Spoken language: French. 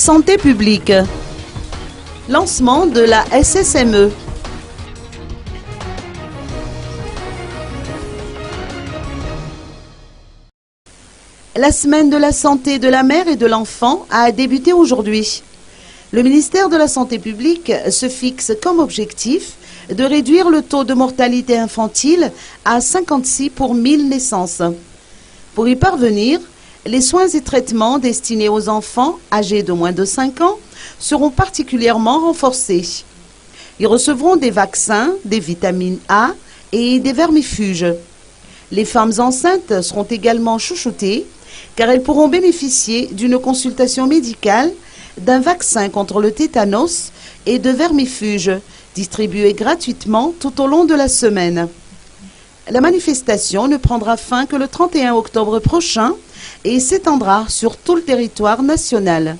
Santé publique. Lancement de la SSME. La semaine de la santé de la mère et de l'enfant a débuté aujourd'hui. Le ministère de la Santé publique se fixe comme objectif de réduire le taux de mortalité infantile à 56 pour 1000 naissances. Pour y parvenir, les soins et traitements destinés aux enfants âgés de moins de 5 ans seront particulièrement renforcés. Ils recevront des vaccins, des vitamines A et des vermifuges. Les femmes enceintes seront également chouchoutées car elles pourront bénéficier d'une consultation médicale, d'un vaccin contre le tétanos et de vermifuges distribués gratuitement tout au long de la semaine. La manifestation ne prendra fin que le 31 octobre prochain et s'étendra sur tout le territoire national.